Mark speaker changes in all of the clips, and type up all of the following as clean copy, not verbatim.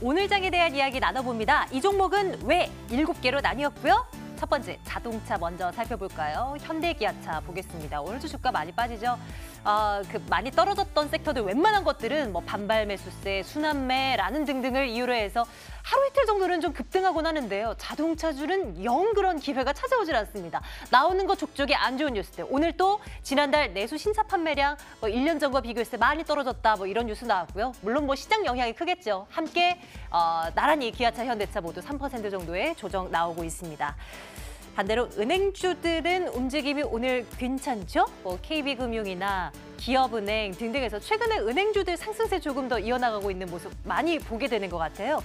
Speaker 1: 오늘 장에 대한 이야기 나눠봅니다. 이 종목은 왜 7개로 나뉘었고요. 첫 번째, 자동차 먼저 살펴볼까요? 현대기아차 보겠습니다. 오늘도 주가 많이 빠지죠. 많이 떨어졌던 섹터들 웬만한 것들은 뭐 반발 매수세, 순환매라는 등등을 이유로 해서 하루 이틀 정도는 좀 급등하곤 하는데요. 자동차주는 영 그런 기회가 찾아오질 않습니다. 나오는 거 족족이 안 좋은 뉴스들. 오늘 또 지난달 내수 신차 판매량 1년 전과 비교했을 때 많이 떨어졌다 이런 뉴스 나왔고요. 물론 뭐 시장 영향이 크겠죠. 함께 나란히 기아차, 현대차 모두 3% 정도의 조정 나오고 있습니다. 반대로 은행주들은 움직임이 오늘 괜찮죠? KB금융이나 기업은행 등등에서 최근에 은행주들 상승세 조금 더 이어나가고 있는 모습 많이 보게 되는 것 같아요.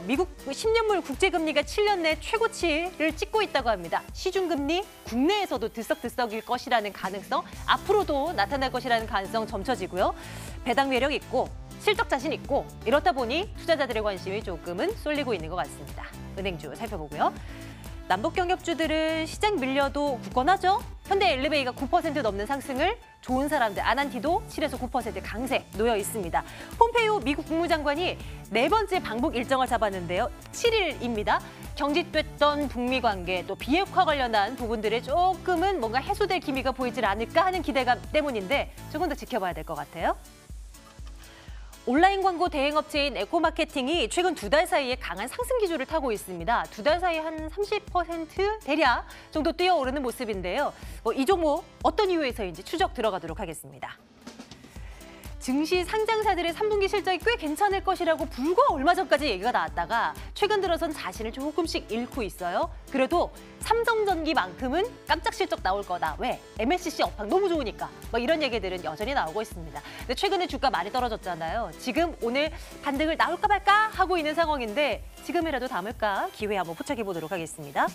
Speaker 1: 미국 10년물 국제금리가 7년 내 최고치를 찍고 있다고 합니다. 시중금리 국내에서도 들썩들썩일 것이라는 가능성, 앞으로도 나타날 것이라는 가능성 점쳐지고요. 배당 매력 있고 실적 자신 있고 이렇다 보니 투자자들의 관심이 조금은 쏠리고 있는 것 같습니다. 은행주 살펴보고요. 남북 경협주들은 시장 밀려도 굳건하죠. 현대 엘리베이가 9% 넘는 상승을 좋은 사람들 아난티도 7에서 9% 강세 놓여 있습니다. 폼페이오 미국 국무장관이 4번째 방북 일정을 잡았는데요. 7일입니다. 경직됐던 북미 관계 또 비핵화 관련한 부분들에 조금은 뭔가 해소될 기미가 보이질 않을까 하는 기대감 때문인데 조금 더 지켜봐야 될 것 같아요. 온라인 광고 대행업체인 에코마케팅이 최근 2달 사이에 강한 상승 기조를 타고 있습니다. 2달 사이에 한 30% 대략 정도 뛰어오르는 모습인데요. 이 종목 어떤 이유에서인지 추적 들어가도록 하겠습니다. 증시 상장사들의 3분기 실적이 꽤 괜찮을 것이라고 불과 얼마 전까지 얘기가 나왔다가 최근 들어선 자신을 조금씩 잃고 있어요. 그래도 삼성전기만큼은 깜짝 실적 나올 거다. 왜? MLCC 업황 너무 좋으니까. 이런 얘기들은 여전히 나오고 있습니다. 근데 최근에 주가 많이 떨어졌잖아요. 지금 오늘 반등을 나올까 말까 하고 있는 상황인데 지금이라도 담을까 기회 한번 포착해 보도록 하겠습니다.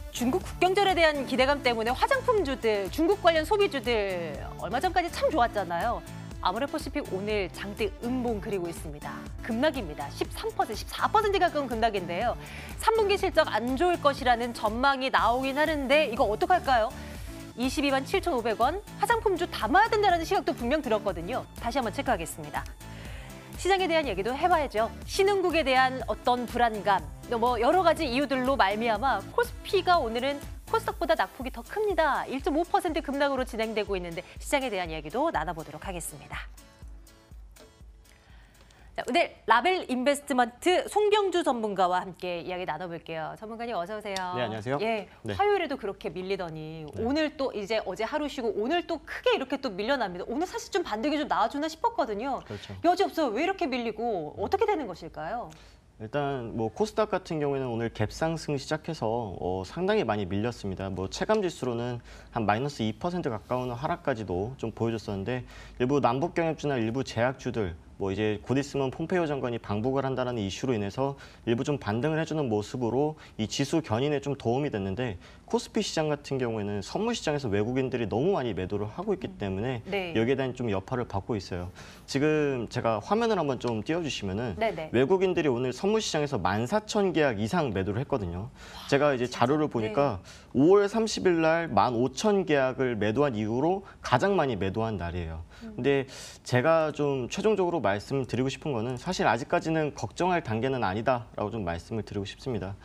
Speaker 1: 중국 국경절에 대한 기대감 때문에 화장품주들, 중국 관련 소비주들 얼마 전까지 참 좋았잖아요. 아모레퍼시픽 오늘 장대 음봉 그리고 있습니다. 급락입니다. 13%, 14% 가까운 급락인데요. 3분기 실적 안 좋을 것이라는 전망이 나오긴 하는데 이거 어떡할까요? 22만 7,500원, 화장품주 담아야 된다는 시각도 분명 들었거든요. 다시 한번 체크하겠습니다. 시장에 대한 얘기도 해봐야죠. 신흥국에 대한 어떤 불안감, 또 여러 가지 이유들로 말미암아 코스피가 오늘은 코스닥보다 낙폭이 더 큽니다. 1.5% 급락으로 진행되고 있는데 시장에 대한 이야기도 나눠보도록 하겠습니다. 자, 오늘 라벨 인베스트먼트 송병주 전문가와 함께 이야기 나눠볼게요. 전문가님 어서 오세요.
Speaker 2: 네, 안녕하세요.
Speaker 1: 예,
Speaker 2: 네.
Speaker 1: 화요일에도 그렇게 밀리더니
Speaker 2: 네.
Speaker 1: 오늘 또 이제 어제 하루 쉬고 오늘 또 크게 이렇게 또 밀려납니다. 오늘 사실 좀 반등이 좀 나와주나 싶었거든요.
Speaker 2: 그렇죠.
Speaker 1: 여지없어요. 왜 이렇게 밀리고 어떻게 되는 것일까요?
Speaker 2: 일단 코스닥 같은 경우에는 오늘 갭상승 시작해서 상당히 많이 밀렸습니다. 체감 지수로는 한 마이너스 2% 가까운 하락까지도 좀 보여줬었는데 일부 남북 경협주나 일부 제약주들 이제 곧 있으면 폼페이오 장관이 방북을 한다는 이슈로 인해서 일부 좀 반등을 해주는 모습으로 이 지수 견인에 좀 도움이 됐는데 코스피 시장 같은 경우에는 선물 시장에서 외국인들이 너무 많이 매도를 하고 있기 때문에
Speaker 1: 네.
Speaker 2: 여기에 대한 좀 여파를 받고 있어요. 지금 제가 화면을 한번 좀 띄워주시면은
Speaker 1: 네네.
Speaker 2: 외국인들이 오늘 선물 시장에서 14,000계약 이상 매도를 했거든요. 제가 이제 자료를 보니까 5월 30일 날 15,000계약을 매도한 이후로 가장 많이 매도한 날이에요. 근데 제가 좀 최종적으로 말씀드리고 싶은 거는 사실 아직까지는 걱정할 단계는 아니다라고 좀 말씀을 드리고 싶습니다.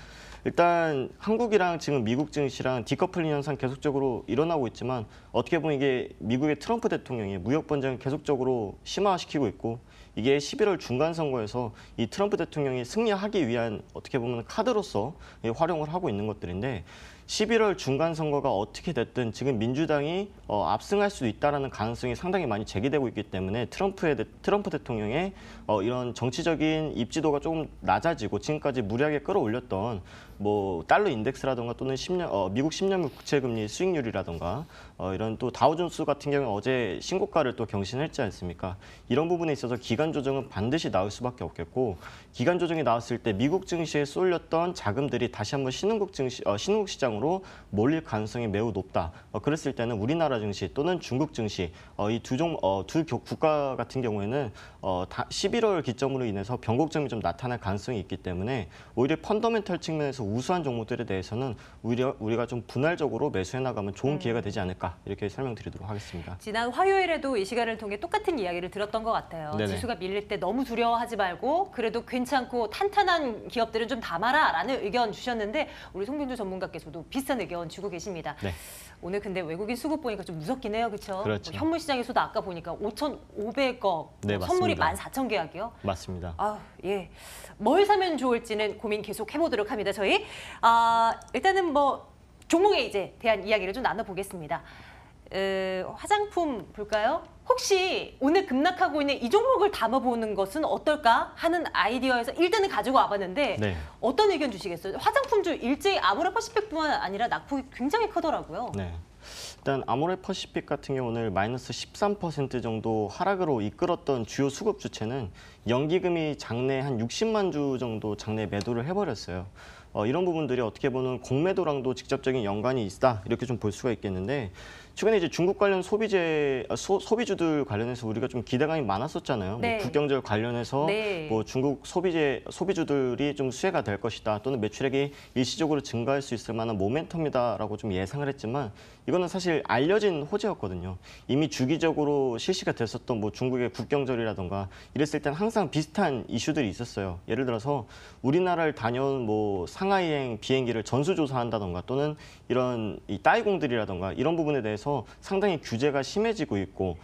Speaker 2: 일단 한국이랑 지금 미국 증시랑 디커플링 현상 계속적으로 일어나고 있지만 어떻게 보면 이게 미국의 트럼프 대통령이 무역 분쟁을 계속적으로 심화시키고 있고 이게 11월 중간 선거에서 이 트럼프 대통령이 승리하기 위한 어떻게 보면 카드로서 활용을 하고 있는 것들인데 11월 중간 선거가 어떻게 됐든 지금 민주당이 압승할 수 있다는 가능성이 상당히 많이 제기되고 있기 때문에 트럼프 대통령의 이런 정치적인 입지도가 조금 낮아지고 지금까지 무리하게 끌어올렸던 달러 인덱스라든가 또는 미국 10년물 국채금리 수익률이라든가 이런 또 다우존스 같은 경우는 어제 신고가를 또 경신했지 않습니까? 이런 부분에 있어서 기간 조정은 반드시 나올 수밖에 없겠고 기간 조정이 나왔을 때 미국 증시에 쏠렸던 자금들이 다시 한번 신흥국 시장으로 몰릴 가능성이 매우 높다. 그랬을 때는 우리나라 증시 또는 중국 증시 이 두 국가 같은 경우에는 11월 기점으로 인해서 변곡점이 좀 나타날 가능성이 있기 때문에 오히려 펀더멘털 측면에서 우수한 종목들에 대해서는 우리가 좀 분할적으로 매수해 나가면 좋은 기회가 되지 않을까 이렇게 설명드리도록 하겠습니다.
Speaker 1: 지난 화요일에도 이 시간을 통해 똑같은 이야기를 들었던 것 같아요.
Speaker 2: 네네.
Speaker 1: 지수가 밀릴 때 너무 두려워하지 말고 그래도 괜찮고 탄탄한 기업들은 좀 담아라라는 의견 주셨는데 우리 송병주 전문가께서도 비슷한 의견 주고 계십니다.
Speaker 2: 네.
Speaker 1: 오늘 근데 외국인 수급 보니까 좀 무섭긴 해요. 그렇죠?
Speaker 2: 그렇죠.
Speaker 1: 현물 시장에서도 아까 보니까 5,500억,
Speaker 2: 네,
Speaker 1: 선물이
Speaker 2: 맞습니다.
Speaker 1: 14,000계약이요.
Speaker 2: 맞습니다.
Speaker 1: 아, 예. 뭘 사면 좋을지는 고민 계속 해보도록 합니다. 저희 일단은 뭐 종목에 이제 대한 이야기를 좀 나눠보겠습니다. 화장품 볼까요? 혹시 오늘 급락하고 있는 이 종목을 담아보는 것은 어떨까 하는 아이디어에서 일단은 가지고 와봤는데
Speaker 2: 네.
Speaker 1: 어떤 의견 주시겠어요? 화장품주 일제히 아모레퍼시픽뿐만 아니라 낙폭이 굉장히 크더라고요.
Speaker 2: 네. 일단 아모레퍼시픽 같은 경우는 마이너스 13% 정도 하락으로 이끌었던 주요 수급 주체는 연기금이 장내 한 60만 주 정도 장내 매도를 해버렸어요. 이런 부분들이 어떻게 보면 공매도랑도 직접적인 연관이 있다 이렇게 좀 볼 수가 있겠는데 최근에 이제 중국 관련 소비주들 관련해서 우리가 좀 기대감이 많았었잖아요.
Speaker 1: 네.
Speaker 2: 뭐 국경절 관련해서
Speaker 1: 네.
Speaker 2: 뭐 중국 소비주들이 좀 수혜가 될 것이다 또는 매출액이 일시적으로 증가할 수 있을 만한 모멘텀이다라고 좀 예상을 했지만 이거는 사실 알려진 호재였거든요. 이미 주기적으로 실시가 됐었던 뭐 중국의 국경절이라던가 이랬을 땐 항상 비슷한 이슈들이 있었어요. 예를 들어서 우리나라를 다녀온 뭐 상하이행 비행기를 전수조사한다던가 또는 이런 이 따이공들이라던가 이런 부분에 대해서 상당히 규제가 심해지고 있고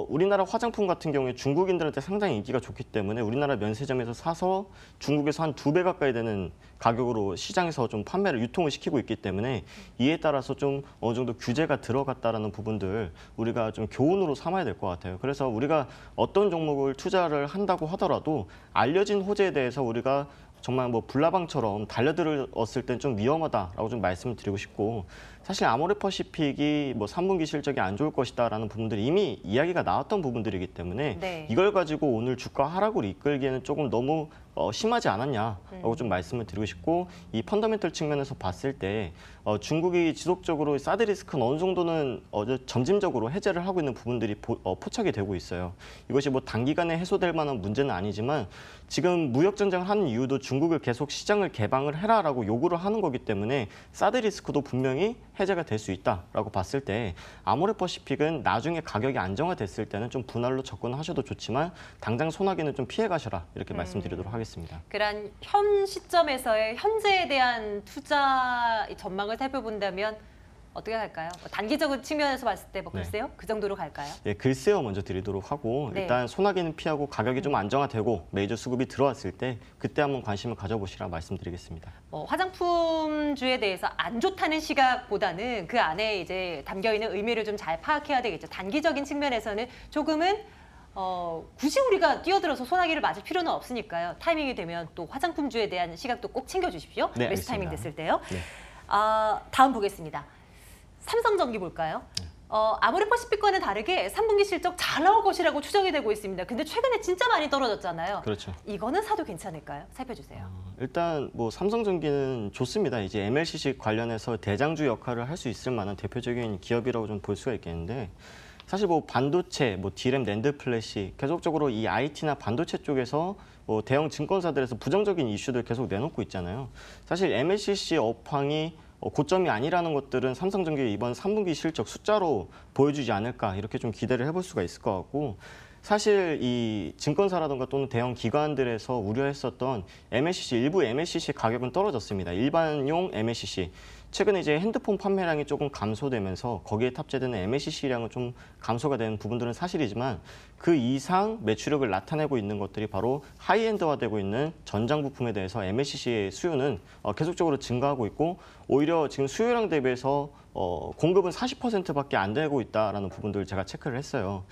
Speaker 2: 우리나라 화장품 같은 경우에 중국인들한테 상당히 인기가 좋기 때문에 우리나라 면세점에서 사서 중국에서 한 2배 가까이 되는 가격으로 시장에서 좀 판매를 유통을 시키고 있기 때문에 이에 따라서 좀 어느 정도 규제가 들어갔다라는 부분들 우리가 좀 교훈으로 삼아야 될 것 같아요. 그래서 우리가 어떤 종목을 투자를 한다고 하더라도 알려진 호재에 대해서 우리가 정말 뭐 불나방처럼 달려들었을 땐 좀 위험하다라고 좀 말씀을 드리고 싶고 사실 아모레퍼시픽이 뭐 3분기 실적이 안 좋을 것이다라는 부분들이 이미 이야기가 나왔던 부분들이기 때문에
Speaker 1: 네.
Speaker 2: 이걸 가지고 오늘 주가 하락으로 이끌기에는 조금 너무 심하지 않았냐라고 좀 말씀을 드리고 싶고 이 펀더멘털 측면에서 봤을 때 중국이 지속적으로 사드 리스크는 어느 정도는 점진적으로 해제를 하고 있는 부분들이 포착이 되고 있어요. 이것이 뭐 단기간에 해소될 만한 문제는 아니지만 지금 무역 전쟁을 하는 이유도 중국을 계속 시장을 개방을 해라라고 요구를 하는 거기 때문에 사드 리스크도 분명히 해제가 될 수 있다라고 봤을 때 아모레퍼시픽은 나중에 가격이 안정화됐을 때는 좀 분할로 접근하셔도 좋지만 당장 소나기는 좀 피해 가셔라 이렇게 말씀드리도록 하겠습니다.
Speaker 1: 그런 현 시점에서의 현재에 대한 투자 전망을 살펴본다면 어떻게 갈까요? 뭐 단기적인 측면에서 봤을 때 뭐 글쎄요? 그 정도로 갈까요?
Speaker 2: 예, 글쎄요 먼저 드리도록 하고
Speaker 1: 네.
Speaker 2: 일단 소나기는 피하고 가격이 좀 안정화되고 메이저 수급이 들어왔을 때 그때 한번 관심을 가져보시라 말씀드리겠습니다.
Speaker 1: 화장품주에 대해서 안 좋다는 시각보다는 그 안에 이제 담겨 있는 의미를 좀 잘 파악해야 되겠죠. 단기적인 측면에서는 조금은 굳이 우리가 뛰어들어서 소나기를 맞을 필요는 없으니까요. 타이밍이 되면 또 화장품주에 대한 시각도 꼭 챙겨주십시오.
Speaker 2: 네,
Speaker 1: 매수 타이밍
Speaker 2: 알겠습니다.
Speaker 1: 됐을 때요.
Speaker 2: 네.
Speaker 1: 다음 보겠습니다. 삼성전기 볼까요? 아모레퍼시픽과는 다르게 3분기 실적 잘 나올 것이라고 추정이 되고 있습니다. 근데 최근에 진짜 많이 떨어졌잖아요.
Speaker 2: 그렇죠.
Speaker 1: 이거는 사도 괜찮을까요? 살펴주세요.
Speaker 2: 일단 뭐 삼성전기는 좋습니다. 이제 MLCC 관련해서 대장주 역할을 할 수 있을 만한 대표적인 기업이라고 좀 볼 수가 있겠는데 사실 뭐 반도체, 뭐 D램, 낸드 플래시 계속적으로 이 IT나 반도체 쪽에서 뭐 대형 증권사들에서 부정적인 이슈들 계속 내놓고 있잖아요. 사실 MLCC 업황이 고점이 아니라는 것들은 삼성전기 이번 3분기 실적 숫자로 보여주지 않을까 이렇게 좀 기대를 해볼 수가 있을 것 같고 사실 이 증권사라든가 또는 대형 기관들에서 우려했었던 MLCC 일부 MLCC 가격은 떨어졌습니다. 일반용 MLCC 최근에 이제 핸드폰 판매량이 조금 감소되면서 거기에 탑재되는 MLCC량은 좀 감소가 되는 부분들은 사실이지만 그 이상 매출력을 나타내고 있는 것들이 바로 하이엔드화되고 있는 전장 부품에 대해서 MLCC의 수요는 계속적으로 증가하고 있고 오히려 지금 수요량 대비해서 공급은 40%밖에 안 되고 있다라는 부분들을 제가 체크를 했어요.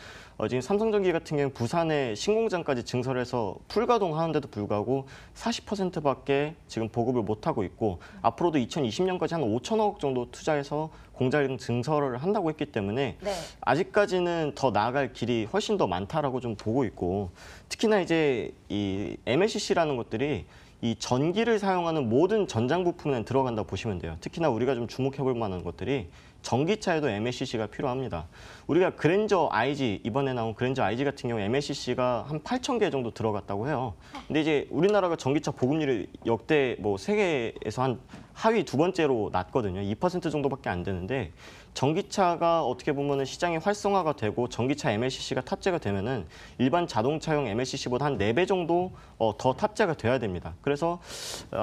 Speaker 2: 지금 삼성전기 같은 경우는 부산에 신공장까지 증설해서 풀가동하는데도 불구하고 40%밖에 지금 보급을 못하고 있고 앞으로도 2020년까지 한 5천억 정도 투자해서 공장 증설을 한다고 했기 때문에
Speaker 1: 네.
Speaker 2: 아직까지는 더 나아갈 길이 훨씬 더 많다라고 좀 보고 있고 특히나 이제 이 MLCC라는 것들이 이 전기를 사용하는 모든 전장 부품에 들어간다고 보시면 돼요. 특히나 우리가 좀 주목해 볼 만한 것들이 전기차에도 MLCC가 필요합니다. 우리가 그랜저 IG, 이번에 나온 그랜저 IG 같은 경우 MLCC가 한 8,000개 정도 들어갔다고 해요. 근데 이제 우리나라가 전기차 보급률이 역대 뭐 세계에서 한 하위 두 번째로 낮거든요. 2% 정도밖에 안 되는데 전기차가 어떻게 보면은 시장이 활성화가 되고 전기차 MLCC가 탑재가 되면은 일반 자동차용 MLCC보다 한 4배 정도 더 탑재가 돼야 됩니다. 그래서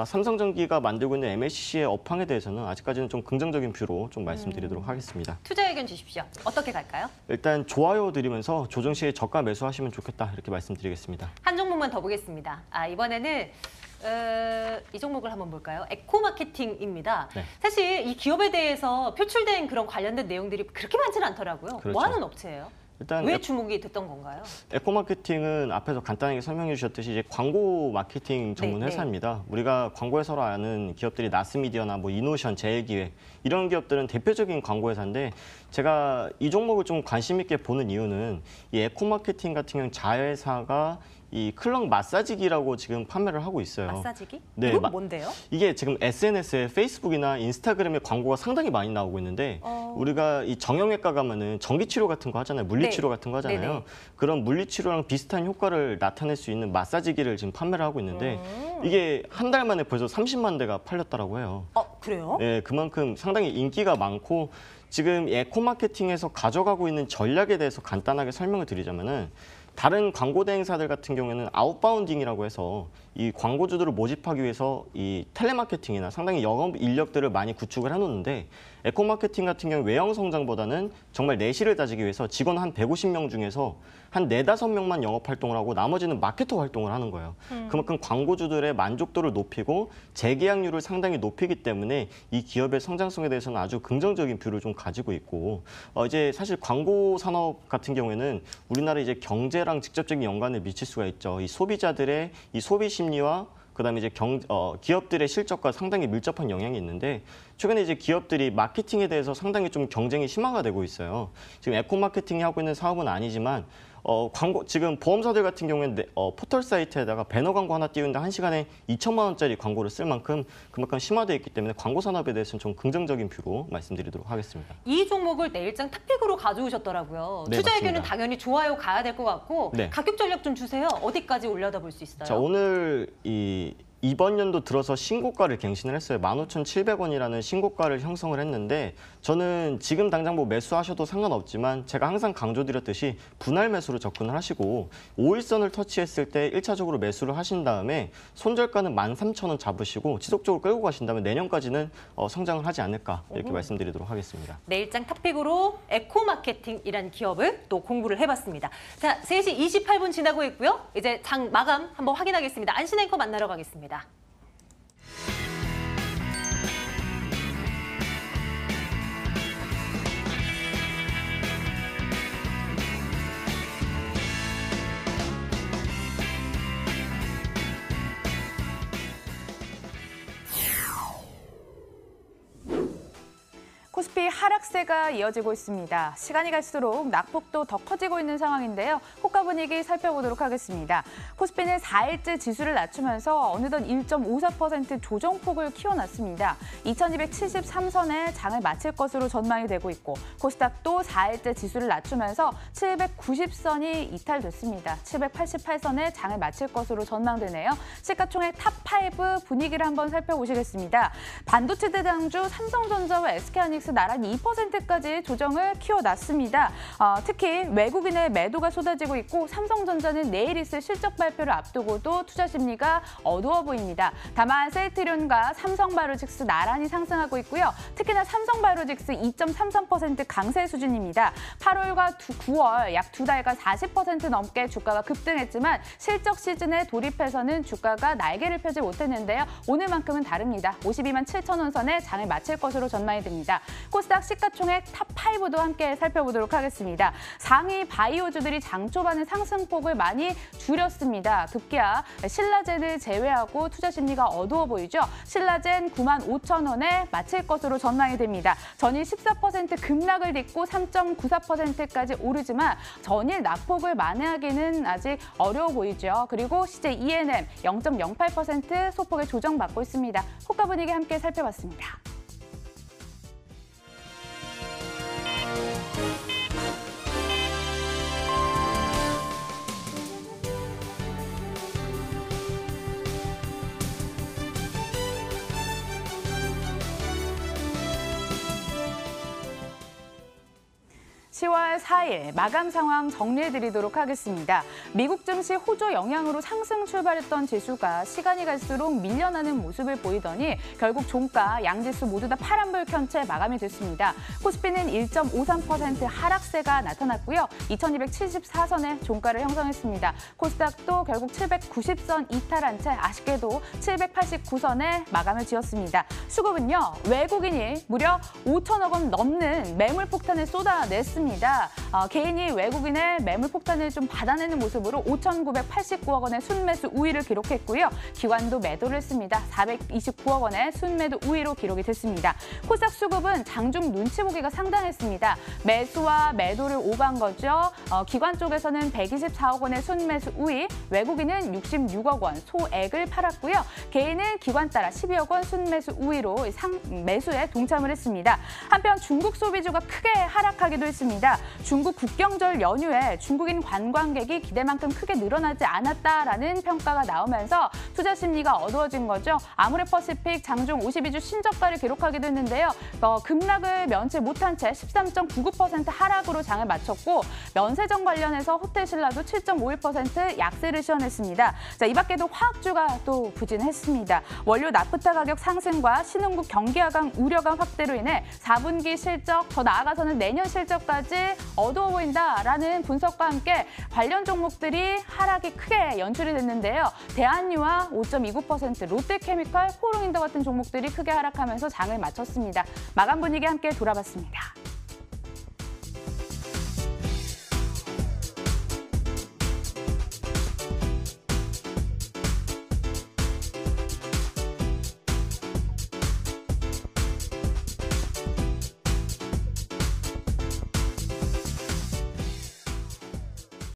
Speaker 2: 삼성전기가 만들고 있는 MLCC의 업황에 대해서는 아직까지는 좀 긍정적인 뷰로 좀 말씀드리도록 하겠습니다.
Speaker 1: 투자 의견 주십시오. 어떻게 갈까요?
Speaker 2: 일단 좋아요 드리면서 조정 시에 저가 매수하시면 좋겠다 이렇게 말씀드리겠습니다.
Speaker 1: 한 종목만 더 보겠습니다. 이번에는 이 종목을 한번 볼까요? 에코마케팅입니다.
Speaker 2: 네.
Speaker 1: 사실 이 기업에 대해서 표출된 그런 관련된 내용들이 그렇게 많지는 않더라고요.
Speaker 2: 그렇죠.
Speaker 1: 뭐 하는 업체예요?
Speaker 2: 일단
Speaker 1: 왜 주목이 됐던 건가요?
Speaker 2: 에코마케팅은 앞에서 간단하게 설명해 주셨듯이 이제 광고 마케팅 전문
Speaker 1: 네,
Speaker 2: 회사입니다. 우리가 광고회사로 아는 기업들이 나스미디어나 뭐 이노션, 제일기획 이런 기업들은 대표적인 광고 회사인데 제가 이 종목을 좀 관심 있게 보는 이유는 이 에코마케팅 같은 경우는 자회사가 이 클럭 마사지기라고 지금 판매를 하고 있어요.
Speaker 1: 마사지기?
Speaker 2: 네,
Speaker 1: 그건 뭔데요?
Speaker 2: 이게 지금 SNS에 페이스북이나 인스타그램에 광고가 상당히 많이 나오고 있는데 우리가 이 정형외과 가면은 전기치료 같은 거 하잖아요. 물리치료
Speaker 1: 네.
Speaker 2: 같은 거 하잖아요.
Speaker 1: 네네.
Speaker 2: 그런 물리치료랑 비슷한 효과를 나타낼 수 있는 마사지기를 지금 판매를 하고 있는데 이게 한 달 만에 벌써 30만 대가 팔렸다고 해요.
Speaker 1: 그래요?
Speaker 2: 네, 그만큼 상당히 인기가 많고 지금 에코마케팅에서 가져가고 있는 전략에 대해서 간단하게 설명을 드리자면은 다른 광고 대행사들 같은 경우에는 아웃바운딩이라고 해서 이 광고주들을 모집하기 위해서 이 텔레마케팅이나 상당히 영업 인력들을 많이 구축을 해놓는데 에코마케팅 같은 경우 외형 성장보다는 정말 내실을 다지기 위해서 직원 한 150명 중에서 한 4~5명만 영업 활동을 하고 나머지는 마케터 활동을 하는 거예요. 그만큼 광고주들의 만족도를 높이고 재계약률을 상당히 높이기 때문에 이 기업의 성장성에 대해서는 아주 긍정적인 뷰를 좀 가지고 있고 이제 사실 광고 산업 같은 경우에는 우리나라 이제 경제랑 직접적인 연관을 미칠 수가 있죠. 이 소비자들의 이 소비 심리와 그다음에 이제 기업들의 실적과 상당히 밀접한 영향이 있는데 최근에 이제 기업들이 마케팅에 대해서 상당히 좀 경쟁이 심화가 되고 있어요. 지금 에코마케팅이 하고 있는 사업은 아니지만 지금 보험사들 같은 경우에는 포털 사이트에다가 배너 광고 하나 띄우는데 1시간에 2천만 원짜리 광고를 쓸 만큼 그만큼 심화되어 있기 때문에 광고 산업에 대해서는 좀 긍정적인 뷰로 말씀드리도록 하겠습니다.
Speaker 1: 이 종목을 내일장 탑픽으로 가져오셨더라고요.
Speaker 2: 네,
Speaker 1: 투자
Speaker 2: 맞습니다.
Speaker 1: 의견은 당연히 좋아요 가야 될 것 같고
Speaker 2: 네.
Speaker 1: 가격 전략 좀 주세요. 어디까지 올려다 볼 수 있어요?
Speaker 2: 자, 오늘 이번 연도 들어서 신고가를 갱신을 했어요. 15,700원이라는 신고가를 형성을 했는데 저는 지금 당장 뭐 매수하셔도 상관없지만 제가 항상 강조드렸듯이 분할 매수로 접근을 하시고 5일선을 터치했을 때 1차적으로 매수를 하신 다음에 손절가는 13,000원 잡으시고 지속적으로 끌고 가신다면 내년까지는 성장을 하지 않을까 이렇게 말씀드리도록 하겠습니다.
Speaker 1: 내일장 탑픽으로 에코마케팅이라는 기업을 또 공부를 해봤습니다. 자, 3시 28분 지나고 있고요. 이제 장 마감 한번 확인하겠습니다. 안신 앵커 만나러 가겠습니다.
Speaker 3: 코스피 하락세가 이어지고 있습니다. 시간이 갈수록 낙폭도 더 커지고 있는 상황인데요. 호가 분위기 살펴보도록 하겠습니다. 코스피는 4일째 지수를 낮추면서 어느덧 1.54% 조정폭을 키워놨습니다. 2273선에 장을 마칠 것으로 전망이 되고 있고 코스닥도 4일째 지수를 낮추면서 790선이 이탈됐습니다. 788선에 장을 마칠 것으로 전망되네요. 시가총액 탑5 분위기를 한번 살펴보시겠습니다. 반도체 대장주 삼성전자와 SK하이닉스 나란히 2%까지 조정을 키워놨습니다. 특히 외국인의 매도가 쏟아지고 있고 삼성전자는 내일 있을 실적 발표를 앞두고도 투자 심리가 어두워 보입니다. 다만 셀트리온과 삼성바이오로직스 나란히 상승하고 있고요. 특히나 삼성바이오로직스 2.33% 강세 수준입니다. 8월과 9월 약 2달간 40% 넘게 주가가 급등했지만 실적 시즌에 돌입해서는 주가가 날개를 펴지 못했는데요. 오늘만큼은 다릅니다. 52만 7천 원 선에 장을 마칠 것으로 전망이 됩니다. 코스닥 시가총액 탑5도 함께 살펴보도록 하겠습니다. 상위 바이오주들이 장 초반에 상승폭을 많이 줄였습니다. 급기야 신라젠을 제외하고 투자 심리가 어두워 보이죠. 신라젠 9만 5천 원에 마칠 것으로 전망이 됩니다. 전일 14% 급락을 딛고 3.94%까지 오르지만 전일 낙폭을 만회하기는 아직 어려워 보이죠. 그리고 CJ ENM 0.08% 소폭의 조정받고 있습니다. 호가 분위기 함께 살펴봤습니다. 10월 4일 마감 상황 정리해드리도록 하겠습니다. 미국 증시 호조 영향으로 상승 출발했던 지수가 시간이 갈수록 밀려나는 모습을 보이더니 결국 종가, 양지수 모두 다 파란불 켠 채 마감이 됐습니다. 코스피는 1.53% 하락세가 나타났고요. 2274선의 종가를 형성했습니다. 코스닥도 결국 790선 이탈한 채 아쉽게도 789선에 마감을 지었습니다. 수급은요, 외국인이 무려 5천억 원 넘는 매물 폭탄을 쏟아냈습니다. 개인이 외국인의 매물 폭탄을 좀 받아내는 모습으로 5,989억 원의 순매수 우위를 기록했고요. 기관도 매도를 했습니다. 429억 원의 순매도 우위로 기록이 됐습니다. 코스닥 수급은 장중 눈치 보기가 상당했습니다. 매수와 매도를 오간 거죠. 기관 쪽에서는 124억 원의 순매수 우위, 외국인은 66억 원 소액을 팔았고요. 개인은 기관 따라 12억 원 순매수 우위로 매수에 동참을 했습니다. 한편 중국 소비주가 크게 하락하기도 했습니다. 중국 국경절 연휴에 중국인 관광객이 기대만큼 크게 늘어나지 않았다라는 평가가 나오면서 투자 심리가 어두워진 거죠. 아모레퍼시픽 장중 52주 신저가를 기록하기도 했는데요. 급락을 면치 못한 채 13.99% 하락으로 장을 마쳤고 면세점 관련해서 호텔신라도 7.51% 약세를 시현했습니다. 자, 이 밖에도 화학주가 또 부진했습니다. 원료 나프타 가격 상승과 신흥국 경기 하강 우려감 확대로 인해 4분기 실적, 더 나아가서는 내년 실적까지 어두워 보인다라는 분석과 함께 관련 종목들이 하락이 크게 연출이 됐는데요. 대한유와 5.29%, 롯데케미칼, 코롱인더 같은 종목들이 크게 하락하면서 장을 마쳤습니다. 마감 분위기 함께 돌아봤습니다.